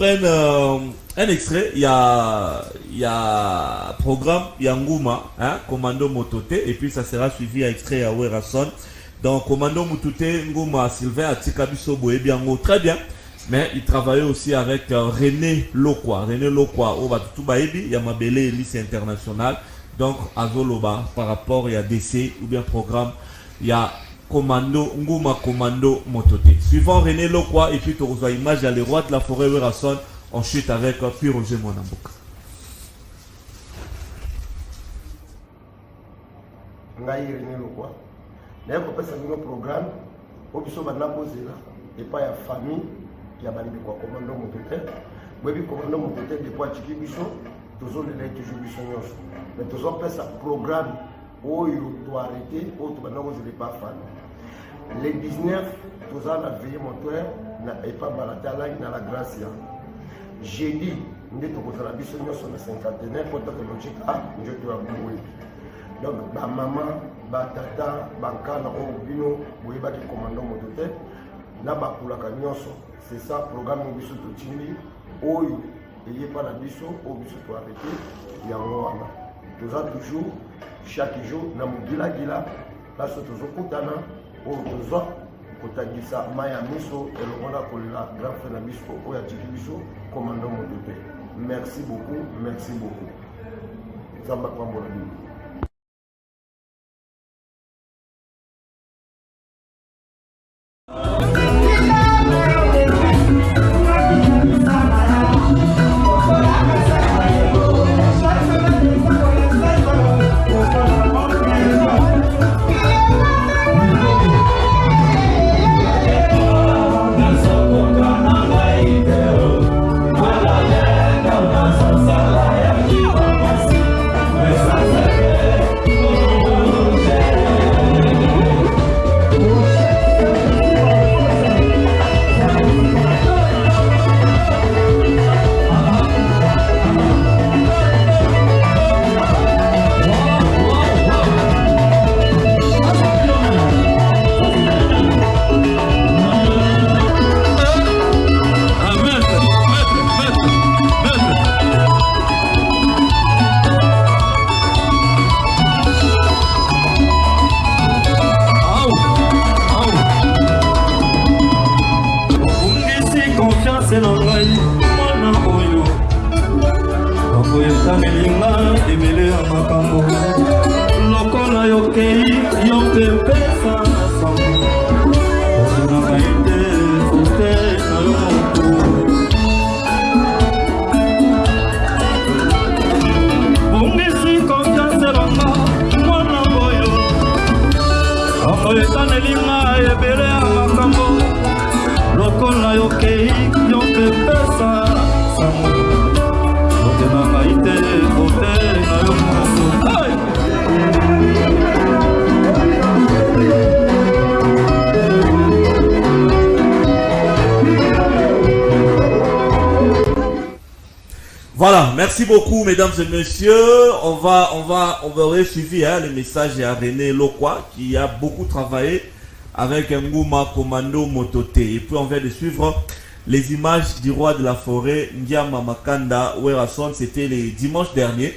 prenne un extrait. Il y a programme, il y a Ngouma, hein, Commando Motote, et puis ça sera suivi à extrait à Werason. Donc Commando Motote, Ngouma, Sylvain Atikabiso Boebiango, très bien. Mais il travaillait aussi avec René Lokwa. René Lokwa, au Batutu Baebi, il y a Mabele Elise International. Donc Azoloba, par rapport, il y a DC ou bien programme, il y a Commando, Ngouma Commando Motote. Suivant René Lokwa, et puis tu reçois image, il y a les rois de la forêt Werason. On chute avec Puis Roger Monamboka. Ngai René Lokwa. D'ailleurs, pour passer un programme, au biso bana bozela et pas ya famille, il y a bandi quoi Commando Motote. Moi bi Commando Motote depuis atiki biso, toujours le toujours biso nyonso. Mais toujours passer un programme où il doit arrêter, où tu bana bozela pas fan. Les 19, tous en a veillé moteur, et pas balatala na la Gracia. Jeudi, nous avons fait la biso sur le cinquantenaire pour que logique A, nous avons fait. Donc, ma maman, ma tata, ma kana, au bino, vous avez dit commandant motote, na ba kula kanyoso. C'est ça, programme au biso totini, oyo, il n'y a pas la biso, au biso to arrêter, il y a un mois. Nous avons toujours, chaque jour, na mugila gila, là, c'est toujours koutana, au besoin. Kotagisa maya miso et le monde a collé la grand frère Nabisco ou Yatiki Biso, commandant Motote. Merci beaucoup, merci beaucoup. Zamba Kwambolani. Voilà, merci beaucoup mesdames et messieurs. On va suivi le message à René Lokwa qui a beaucoup travaillé avec Ngouma Commando Motote. Et puis on vient de suivre les images du roi de la forêt Ndiama Makanda Werason. C'était le dimanche dernier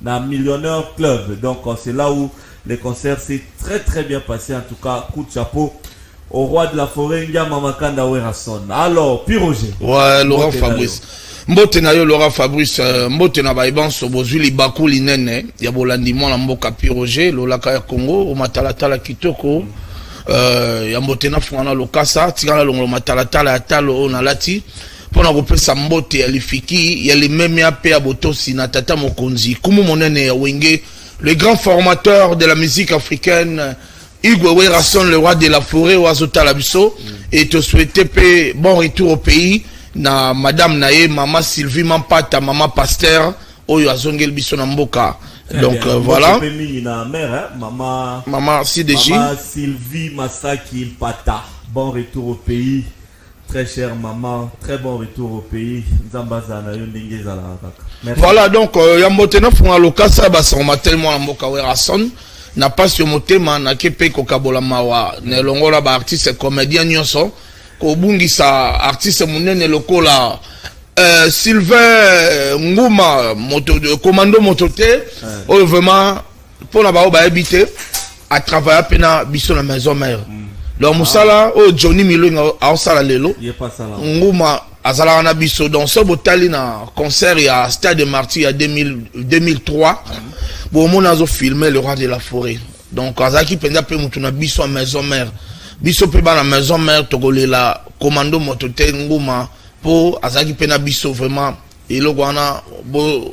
dans Millionnaire Club. Donc c'est là où le concert s'est très très bien passé. En tout cas, coup de chapeau au roi de la forêt Ndiama Makanda Werason. Alors, puis Roger. Ouais, Laurent Fabrice. Mbote na yo Laurent Fabrice, mbote na baibanso bozuli bakuli nene ya bolandi mwana mboka Piroger lolaka ya Congo o matalatala kitoko ya mbote na fungana lokasa tikana longo matalatala ya talo na lati pona kopesa mbote ya lifiki ya limeme ape ya botosi na tata mokonzi kumu monene ya wenge le grand formateur de la musique africaine Hugo Werason le roi de la forêt oazota la biso et te souhaiter bon retour au pays. Na madame nae maman Sylvie Mampata maman Pasteur oyo azongel biso na mboka. Donc voilà maman CDJ maman Sylvie Masaki Pata, bon retour au pays, très chère maman, très bon retour au pays. Voilà, donc yambotena funga lokasa basoma tellement na mboka Werason na passe yo motema na kepe ko kabola mawa ne longola ba artiste comédien nyonso ko bungisa artiste munene lokola Sylvain Ngouma commando mototé vraiment pour la ba habiter à travailler pena biso la maison mère donc musala Johnny Milo a sala lelo Ngouma azala na biso donc so botali na concert ya Stade de Martyrs ya 2003 bon mon azo filmer le roi de la forêt donc azaki penda pe mutu na biso a maison mère biso pe ba na maison mère tokolela commando mototé Ngouma pour azaki pena biso vraiment et le guana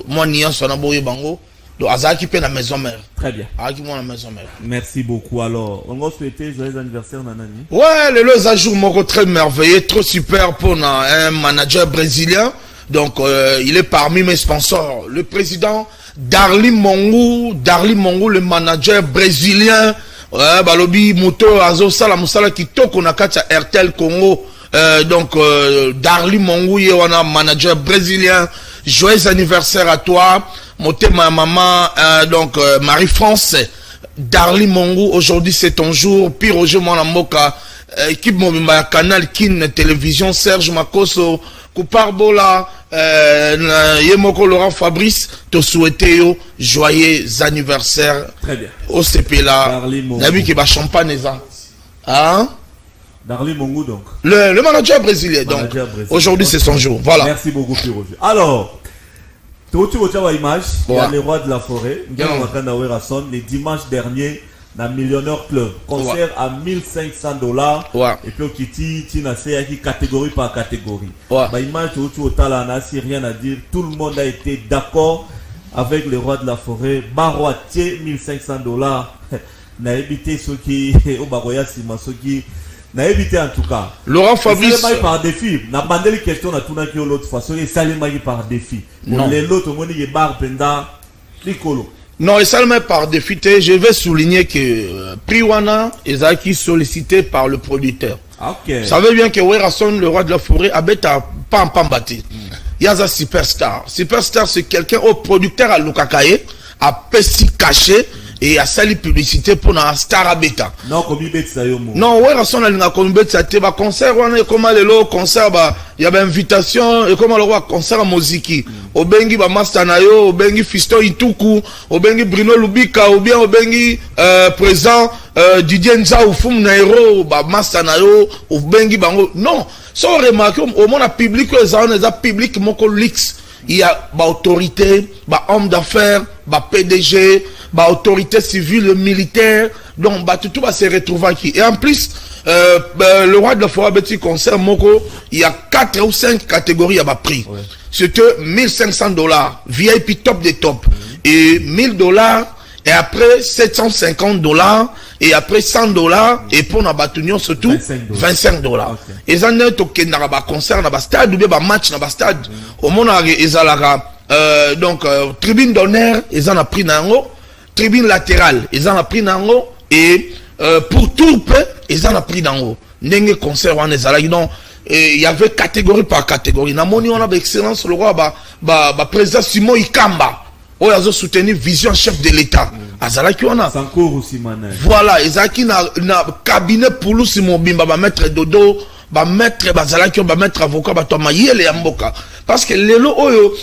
moi nian sona boye bango donc azaki pena maison mère. Très bien. Azaki moi la maison mère. Merci beaucoup. Alors on va souhaiter joyeux anniversaire nanani. Ouais, le jour moko très merveilleux, trop super pour un manager brésilien. Donc il est parmi mes sponsors. Le président Darly Mongu, le manager brésilien. Balobi moto azo sala musala kitoko na kacha RTL Congo. Donc Darly Mongu yewana manager brésilien. Joyeux anniversaire à toi, ma maman donc Marie-France. Darly Mongu, aujourd'hui c'est ton jour. Puis Roger Monamoka, équipe Mobimba Canal Kin Télévision, Serge Makoso, Couparbola, Yemoko Laurent Fabrice, te souhaiter joyeux anniversaire. Très bien. Au CP là. Nabi qui va champagne ça. Hein? Darly Mongu donc. Le manager brésilien. Donc aujourd'hui c'est son jour. Voilà. Merci beaucoup Roger. Alors, tu vois image, il y a les rois de la forêt, le dimanche dernier, dans Millionnaire Club, concert à $1,500. Et puis au Kiti, tu n'as catégorie par catégorie. Bah image tu vois là, c'est rien à dire. Tout le monde a été d'accord avec les rois de la forêt. Baroitier $1,500. N'a évité ceux qui au Baroya Sima, ceux qui n'a évité en tout cas. Laurent Fabrice. Ça par défi. N'a pas de question na tout na qui l'autre façon. Et ça par défi. Non. Les autres on dit bar penda tricolo. Non, et seulement par défi. Je vais souligner que Priwana est qui sollicité par le producteur. Ok. Ça veut bien que Werason, le roi de la forêt, habite à Pampambati. Il y a un superstar. Superstar, c'est quelqu'un au producteur à Lukakaye, à Pessi caché. Et à sali publicité pour la star abeta. Non, comme il ça yo mo. Non, ouais, raison la comme bet ça te ba concert on est comme le concert ba il y avait invitation et comme le roi concert à Moziki. Obengi ba master na yo, obengi Fisto Ituku, obengi Bruno Lubika ou bien obengi présent Didier Nza ou Fum Nairo ba master na yo, obengi bango. Non, ça remarque au monde public les on est public moko lix. Il y a ba autorité, ba homme d'affaires, ba PDG, ba autorité civile, militaire, donc bah tout va se retrouver qui. Et en plus, le roi de la forêt petit concert Moko, il y a 4 ou 5 catégories à bas prix. Ouais. C'était $1,500, VIP top des top, et $1,000, et après $750, et après $100, et pour na batunion surtout $25. Okay. Et ça n'est aucun na ba concert na ba stade ou bien ba match na ba stade. Au monde ezalaka donc tribune d'honneur, ils en a pris nango, tribune latérale, ils en a pris nango, et pour tout peu, ils en a pris nango. N'enge concert on ezalaki donc il y avait catégorie par catégorie. Na moni on a excellence le roi ba président Simon Ikamba. Oh, ils ont soutenu vision chef de l'État. Azalaki on a. Voilà, Ezaki na cabinet pour nous Simon Bimba ba mettre dodo, ba mettre bazalaki ba mettre avocat ba to mayele ya mboka. Parce que lelo oyo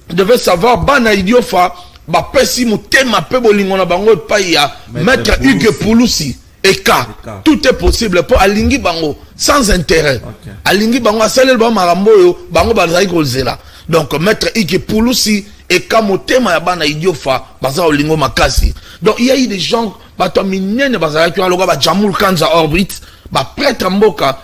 devait savoir bana idiofa ba pesi mutema pe bolingo na bango pa ya mettre Hugues Pouloussi eka. Tout est possible pour alingi bango sans intérêt. Okay. Alingi bango asalel ba marambo yo bango bazali ko zela. Donc mettre Hugues Pouloussi et comme thème ya bana idiofa baza olingo makasi. Donc il y a eu des gens bato minene bazala ki aloka ba Jamul Kanza orbite ba prêtre mboka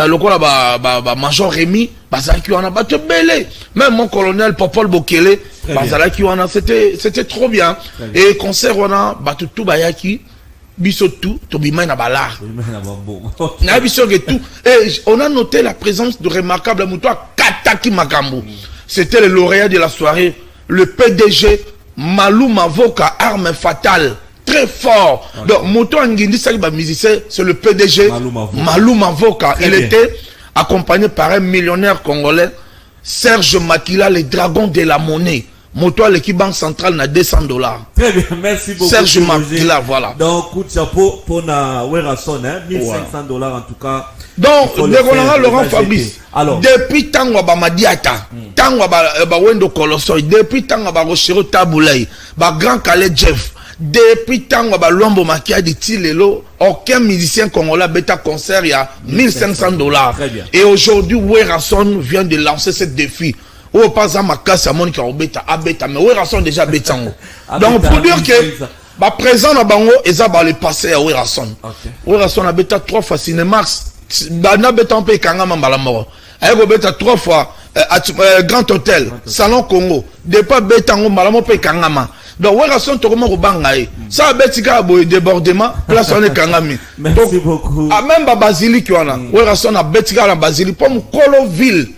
lokola ba major Rémi bazala ki wana bato belé. Même mon colonel Popol Bokele bazala ki wana c'était trop bien. Et concert wana bato tout bayaki biso tout tobima na balar. Na biso que tout et on a noté la présence de remarquable Moutoua Kataki Makambo. C'était le lauréat de la soirée. Le PDG Malou Mavoka, arme fatale, très fort. Okay. Donc, Moto Angindi Saliba musicien, c'est le PDG Malou Mavoka. Il était accompagné par un millionnaire congolais, Serge Makila, le dragon de la monnaie. moto l'équipe banque centrale na $200. Très bien, merci beaucoup. Serge Makila, voilà. Donc, coup de chapeau pour na Werason, hein, $1,500 en tout cas. Donc, Laurent Fabrice, alors, depuis Tango Bamadiata, Tango Wendo Colosoy, depuis Tango Rochero Taboulay, Grand Calais Jeff, depuis Tango Lombo Makia de Tilelo, aucun musicien congolais bêta concert, il y a $1,500. Et aujourd'hui, Werason vient de lancer ce défi. Ou pas à ma casse à Monica Obeta, Abeta, mais Werason déjà Betango. Donc pour dire que, bah présent à Bango, et ça va le passer à Werason. Werason a bêta 3 fois Cinemax, Bana Beta un peu Kangama Malamoro. Elle bêta 3 fois Grand Hôtel, Salon Congo, Depa Betango Malamo Pe Kangama. Donc Werason Tokoma Rubangae. Ça a Betika Boy débordement, place on est Kangami. Merci beaucoup. À même Basilique, Werason a Betika la Basilique, pour Mukolo ville.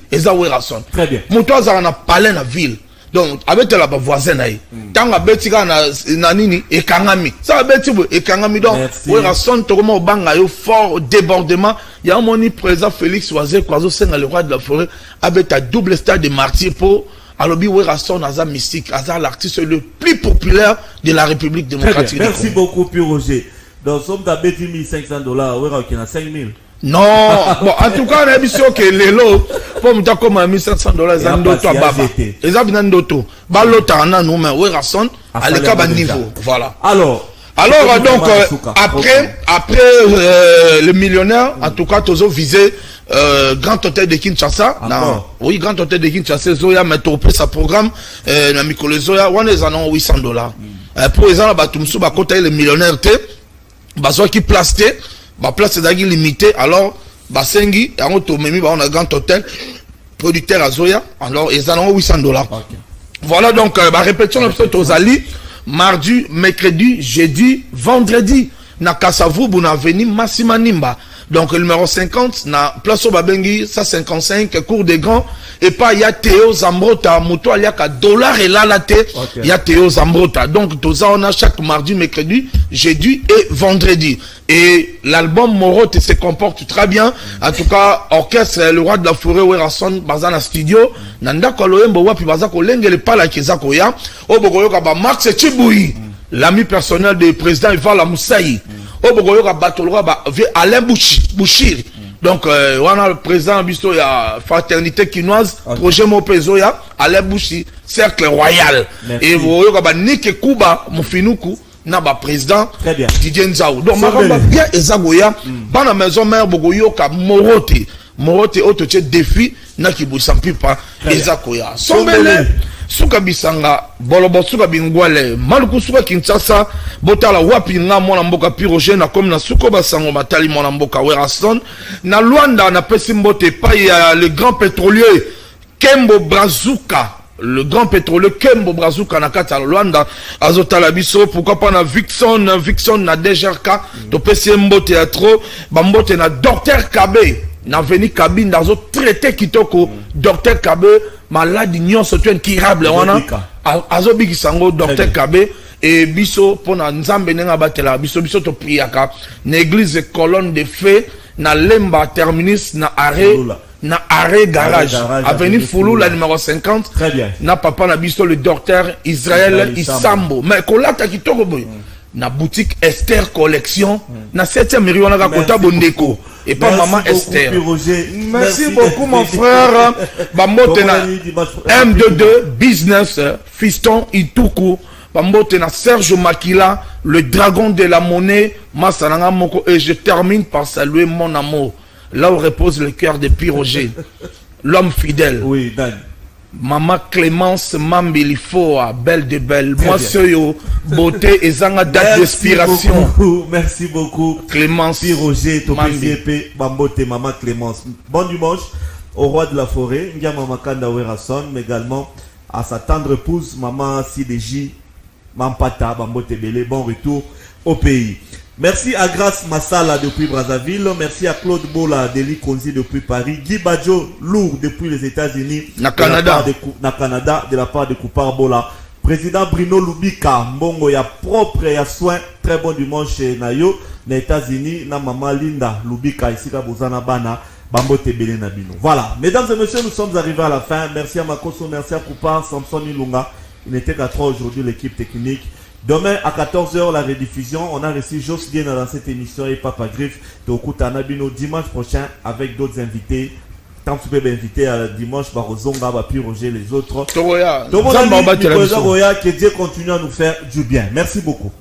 Très bien. Moutoise a palais na ville. Donc, avec la voisine, tant que Betika na nini et Kangami. Ça a Betibo et Kangami. Donc, Werason, Togomo Banga, fort débordement. Il y a un moni présent Félix Oazé, Kwazo Senga, le roi de la forêt, avec un double stade de martyr pour Alobi Werason, Azar Mystique, Azar l'artiste le plus populaire de la République démocratique. Merci beaucoup, Pierre Roger. Donc, somme d'abeti $1,500, Wera qui a 5,000. Non, bon, en tout cas, on a vu que les lots, pour me dire comme $1,500, ils ont d'autres à Baba. Ils ont d'autres. Balota, on a nous, mais Werason, à l'écart niveau. Voilà. Alors, donc, après le millionnaire, en tout cas, tous ont visé Grand Hôtel de Kinshasa. Oui, Grand Hôtel de Kinshasa, Zoya, mais tu sa programme, na Mikole Zoya, on les en ont $800. Pour les gens, tu me souviens, côté le millionnaire, baso qui plasté. Ma place est limitée, alors Basengi, on a un grand hôtel, producteur à Zoya, alors ils en ont $800. Voilà donc, répétition aux Ali, mardi, mercredi, jeudi, vendredi, na Kasavu, Buna Veni, Massima Nimba. Donc, le numéro 50, na place au Babengi, 155, cours des grands, et pas, il y a Théo Zambrota, Mouto, il y a qu'à $, et là, la tête, il y a Théo Zambrota. Donc, tout ça, on a chaque mardi, mercredi, jeudi et vendredi. Et l'album Morote se comporte très bien. En tout cas, orchestre, le roi de la forêt, Werason, Bazana Studio, Nanda Koloembo, Wapi Bazako, Lengele Pala Kezakoya, Obogoyoka, Max Chiboui, l'ami personnel du président Ivala Moussaï. Obogoyoka, Batolora, Alain Bouchir. Donc, on a le président Bisto, il y a Fraternité Quinoise, Projet Mopezoya, Alain Bouchir, Cercle Royal. Et vous voyez, Nike Kuba, Mofinuku. Naba président Didier Nzao. Donc ma bien ezagoya bana maison mère bogoyoka morote otoche défi na kibusampi pa ezakoya. Sombele suka bisanga bolobo suka bingwale maluku suka Kinshasa botala wapi nga mwana mboka Piroge na comme na suko basango matali mwana mboka Werason na Luanda na pesimbote pa ya le grand pétrolier Kembo Brazuka. Le grand pétrolier Kembo Brazuka na kata Luanda azotala biso pourquoi pas na Vixon na DGRK to PCMbo théâtre bambote na Dr Kabe na veni Kabi ndazo traité kitoko Dr Kabe maladi nyonso tu incurable wana azobiki sango Dr Kabe et biso pona nzambe nenga batela biso to priaka na église colonne de feu na Lemba terminus na arrêt garage avenue Foulou la numéro 50. Très bien. Na papa na biso le docteur Israël Isambo mais kolata kitoko boy na boutique Esther collection na 7e million na kota bondeko et pas maman Esther. Merci beaucoup mon frère bambote na M22 business fiston Ituku bambote na Serge Makila le dragon de la monnaie masananga moko et je termine par saluer mon amour là où repose le cœur de Piroger, l'homme fidèle. Oui, Dan. Maman Clémence Mambilifoa, belle de belle. Moi, Soyo, beauté et zanga date d'expiration. Merci beaucoup. Clémence Piroger, Topé, Bambote, Maman Clémence. Bon dimanche au roi de la forêt, Ngia Maman Kanda Werason, mais également à sa tendre épouse, Maman Sideji, Mampata, Bambote Belé. Bon retour au pays. Merci à Grace Massala depuis Brazzaville. Merci à Claude Bola, Deli Konzi depuis Paris. Guy Badjo, Lourd depuis les États-Unis. Na Canada. De la part de Koupar Bola. Président Bruno Lubika, Mbongo ya propre ya soin. Très bon dimanche Nayo. Les États-Unis, na Maman Linda Lubika, ici à Bozana Bana. Bambo Tebele Nabino. Voilà. Mesdames et messieurs, nous sommes arrivés à la fin. Merci à Makoso, merci à Koupar, Samson Ilunga. Il n'était qu'à 3 aujourd'hui, l'équipe technique. Demain à 14h, la rediffusion. On a reçu Jos Diena dans cette émission et Papa Griff de Okutanabino dimanche prochain avec d'autres invités. Tant que tu peux m'inviter à dimanche, Barozonga, Bapi Roger, les autres. Togoya, que Dieu continue à nous faire du bien. Merci beaucoup.